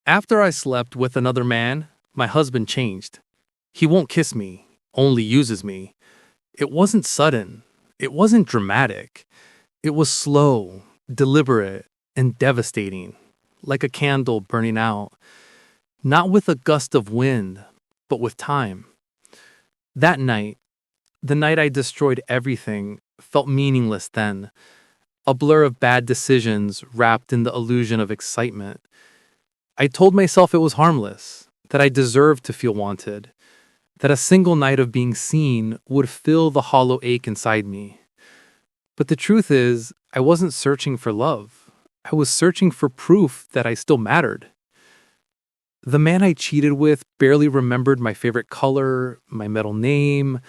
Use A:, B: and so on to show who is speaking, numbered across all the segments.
A: After I slept with another man, my husband changed. He won't kiss me, only uses me. It wasn't sudden. It wasn't dramatic. It was slow, deliberate, and devastating, like a candle burning out. Not with a gust of wind, but with time. That night, the night I destroyed everything, felt meaningless then. A blur of bad decisions wrapped in the illusion of excitement. I told myself it was harmless, that I deserved to feel wanted, that a single night of being seen would fill the hollow ache inside me. But the truth is, I wasn't searching for love. I was searching for proof that I still mattered. The man I cheated with barely remembered my favorite color, my middle name,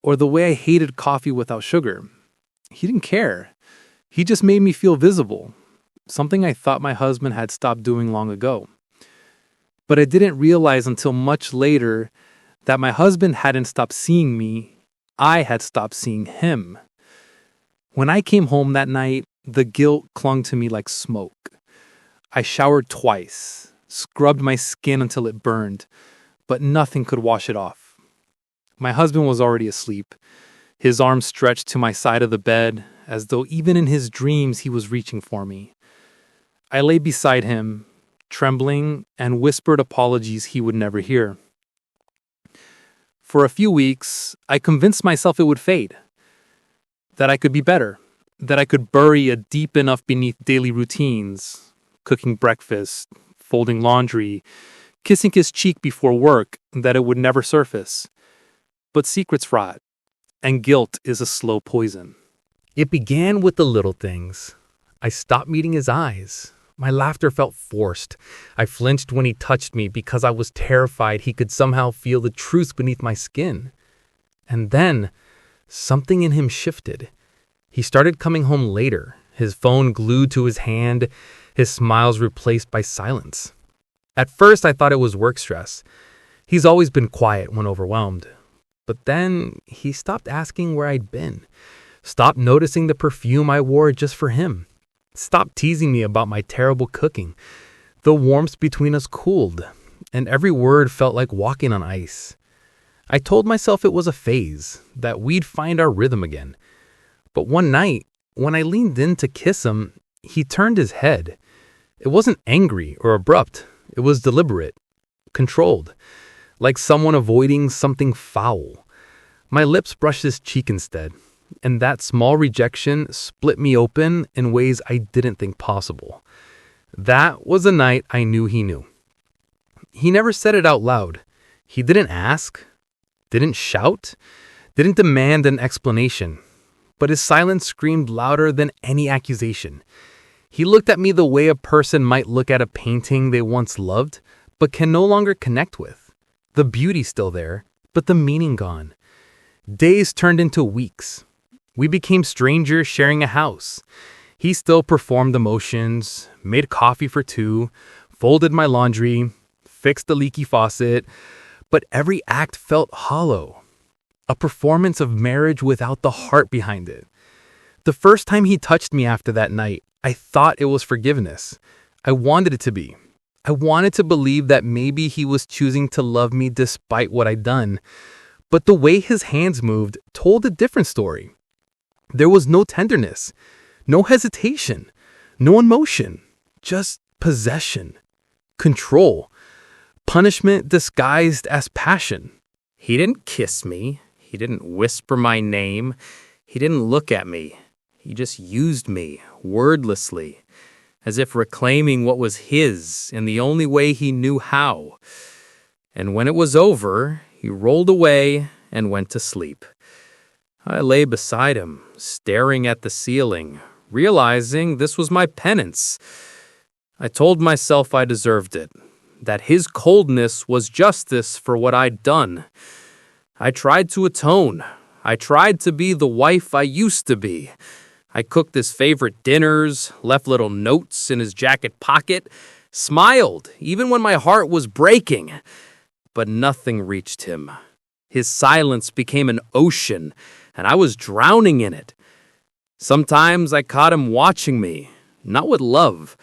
A: or the way I hated coffee without sugar. He didn't care. He just made me feel visible, something I thought my husband had stopped doing long ago. But I didn't realize until much later that my husband hadn't stopped seeing me, I had stopped seeing him. When I came home that night, the guilt clung to me like smoke. I showered twice, scrubbed my skin until it burned, but nothing could wash it off. My husband was already asleep, his arms stretched to my side of the bed, as though even in his dreams he was reaching for me. I lay beside him, trembling, and whispered apologies he would never hear. For a few weeks, I convinced myself it would fade, that I could be better, that I could bury it deep enough beneath daily routines, cooking breakfast, folding laundry, kissing his cheek before work, that it would never surface. But secrets rot, and guilt is a slow poison. It began with the little things. I stopped meeting his eyes. My laughter felt forced. I flinched when he touched me because I was terrified he could somehow feel the truth beneath my skin. And then, something in him shifted. He started coming home later, his phone glued to his hand, his smiles replaced by silence. At first, I thought it was work stress. He's always been quiet when overwhelmed. But then, he stopped asking where I'd been. Stopped noticing the perfume I wore just for him. Stopped teasing me about my terrible cooking. The warmth between us cooled, and every word felt like walking on ice. I told myself it was a phase, that we'd find our rhythm again. But one night, when I leaned in to kiss him, he turned his head. It wasn't angry or abrupt. It was deliberate, controlled, like someone avoiding something foul. My lips brushed his cheek instead, and that small rejection split me open in ways I didn't think possible. That was a night I knew he knew. He never said it out loud. He didn't ask, didn't shout, didn't demand an explanation. But his silence screamed louder than any accusation. He looked at me the way a person might look at a painting they once loved, but can no longer connect with. The beauty's still there, but the meaning gone. Days turned into weeks. We became strangers sharing a house. He still performed emotions, made coffee for two, folded my laundry, fixed the leaky faucet, but every act felt hollow. A performance of marriage without the heart behind it. The first time he touched me after that night, I thought it was forgiveness. I wanted it to be. I wanted to believe that maybe he was choosing to love me despite what I'd done. But the way his hands moved told a different story. There was no tenderness, no hesitation, no emotion, just possession, control, punishment disguised as passion.
B: He didn't kiss me. He didn't whisper my name. He didn't look at me. He just used me, wordlessly, as if reclaiming what was his in the only way he knew how. And when it was over, he rolled away and went to sleep. I lay beside him, staring at the ceiling, realizing this was my penance. I told myself I deserved it, that his coldness was justice for what I'd done. I tried to atone. I tried to be the wife I used to be. I cooked his favorite dinners, left little notes in his jacket pocket, smiled even when my heart was breaking. But nothing reached him. His silence became an ocean, and I was drowning in it. Sometimes I caught him watching me, not with love,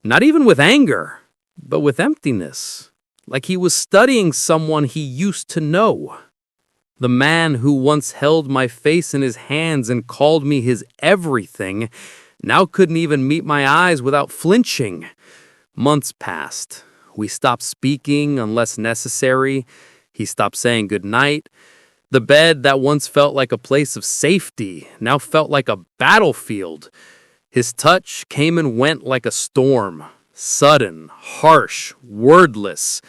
B: not even with anger, but with emptiness, like he was studying someone he used to know. The man who once held my face in his hands and called me his everything now couldn't even meet my eyes without flinching. Months passed. We stopped speaking unless necessary. He stopped saying goodnight. The bed that once felt like a place of safety now felt like a battlefield. His touch came and went like a storm, sudden, harsh, wordless.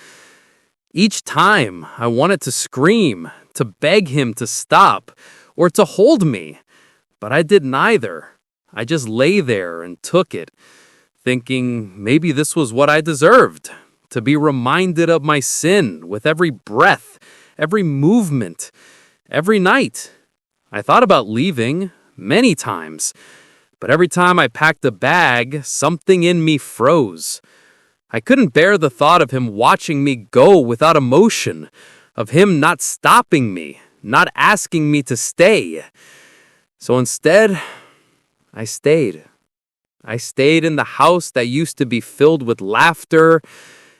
B: Each time I wanted to scream, to beg him to stop, or to hold me, but I did neither. I just lay there and took it, thinking maybe this was what I deserved, to be reminded of my sin with every breath, every movement, every night. I thought about leaving many times, but every time I packed a bag, something in me froze. I couldn't bear the thought of him watching me go without emotion, of him not stopping me, not asking me to stay. So instead, I stayed. I stayed in the house that used to be filled with laughter,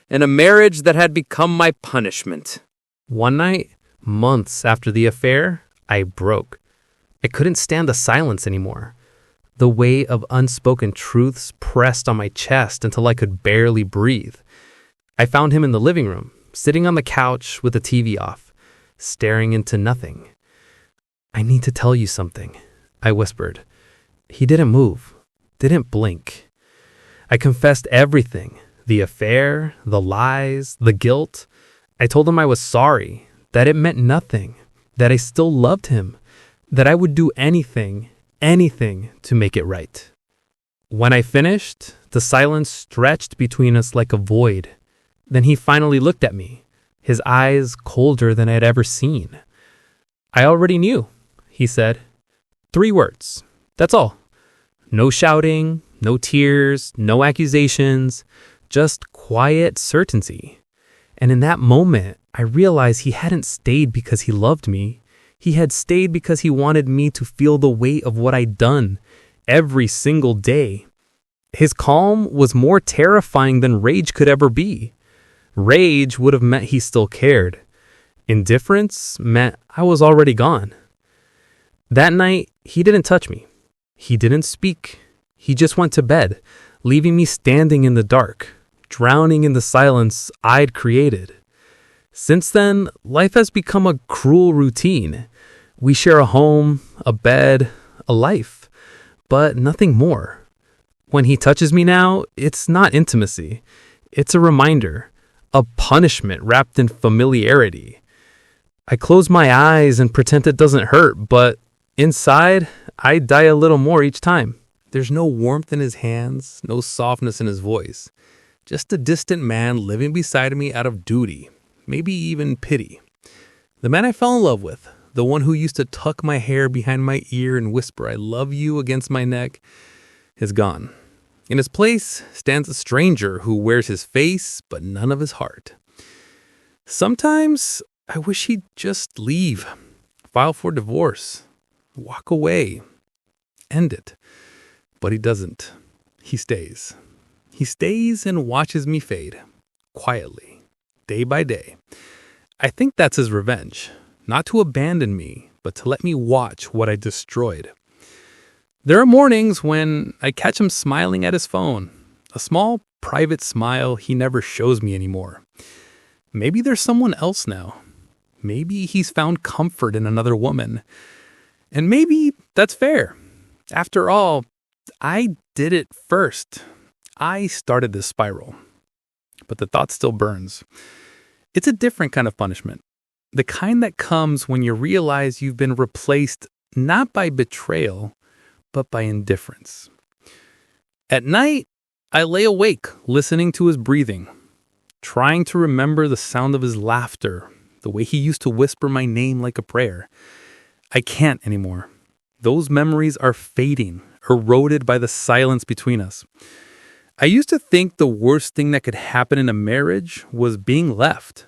B: and a marriage that had become my punishment. One night, months after the affair, I broke. I couldn't stand the silence anymore. The weight of unspoken truths pressed on my chest until I could barely breathe. I found him in the living room, sitting on the couch with the TV off, staring into nothing. "I need to tell you something," I whispered. He didn't move, didn't blink. I confessed everything, the affair, the lies, the guilt. I told him I was sorry, that it meant nothing, that I still loved him, that I would do anything to make it right. When I finished, the silence stretched between us like a void. Then he finally looked at me, his eyes colder than I had ever seen. "I already knew," he said. 3 words. That's all. No shouting, no tears, no accusations, just quiet certainty. And in that moment, I realized he hadn't stayed because he loved me. He had stayed because he wanted me to feel the weight of what I'd done every single day. His calm was more terrifying than rage could ever be. Rage would have meant he still cared. Indifference meant I was already gone. That night, he didn't touch me. He didn't speak. He just went to bed, leaving me standing in the dark, drowning in the silence I'd created. Since then, life has become a cruel routine. We share a home, a bed, a life, but nothing more. When he touches me now, it's not intimacy. It's a reminder, a punishment wrapped in familiarity. I close my eyes and pretend it doesn't hurt, but inside, I die a little more each time. There's no warmth in his hands, no softness in his voice. Just a distant man living beside me out of duty, maybe even pity. The man I fell in love with, the one who used to tuck my hair behind my ear and whisper, "I love you," against my neck, is gone. In his place stands a stranger who wears his face, but none of his heart. Sometimes I wish he'd just leave, file for divorce, walk away, end it. But he doesn't. He stays. He stays and watches me fade, quietly, day by day. I think that's his revenge, not to abandon me, but to let me watch what I destroyed. There are mornings when I catch him smiling at his phone, a small, private smile he never shows me anymore. Maybe there's someone else now. Maybe he's found comfort in another woman. And maybe that's fair. After all, I did it first. I started this spiral. But the thought still burns. It's a different kind of punishment. The kind that comes when you realize you've been replaced not by betrayal, but by indifference. At night, I lay awake listening to his breathing, trying to remember the sound of his laughter, the way he used to whisper my name like a prayer. I can't anymore. Those memories are fading, eroded by the silence between us. I used to think the worst thing that could happen in a marriage was being left.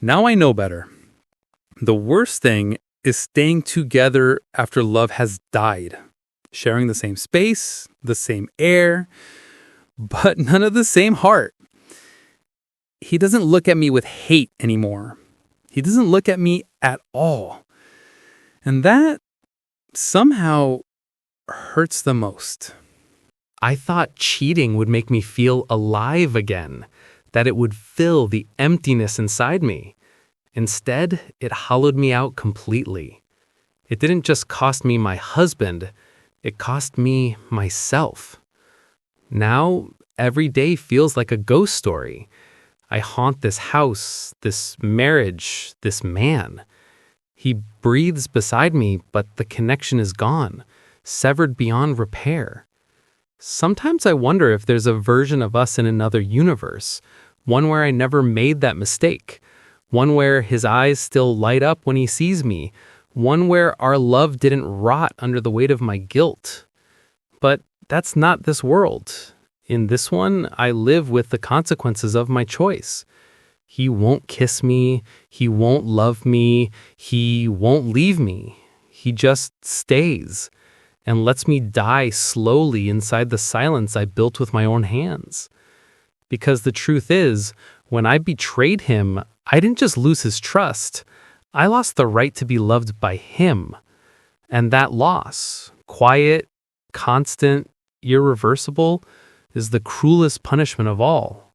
B: Now I know better. The worst thing is staying together after love has died, sharing the same space, the same air, but none of the same heart.
A: He doesn't look at me with hate anymore. He doesn't look at me at all. And that somehow hurts the most. I thought cheating would make me feel alive again, that it would fill the emptiness inside me. Instead, it hollowed me out completely. It didn't just cost me my husband, it cost me myself. Now, every day feels like a ghost story. I haunt this house, this marriage, this man. He breathes beside me, but the connection is gone, severed beyond repair. Sometimes I wonder if there's a version of us in another universe, one where I never made that mistake, one where his eyes still light up when he sees me, one where our love didn't rot under the weight of my guilt. But that's not this world. In this one, I live with the consequences of my choice. He won't kiss me, he won't love me, he won't leave me. He just stays and lets me die slowly inside the silence I built with my own hands. Because the truth is, when I betrayed him, I didn't just lose his trust, I lost the right to be loved by him. And that loss, quiet, constant, irreversible, is the cruelest punishment of all.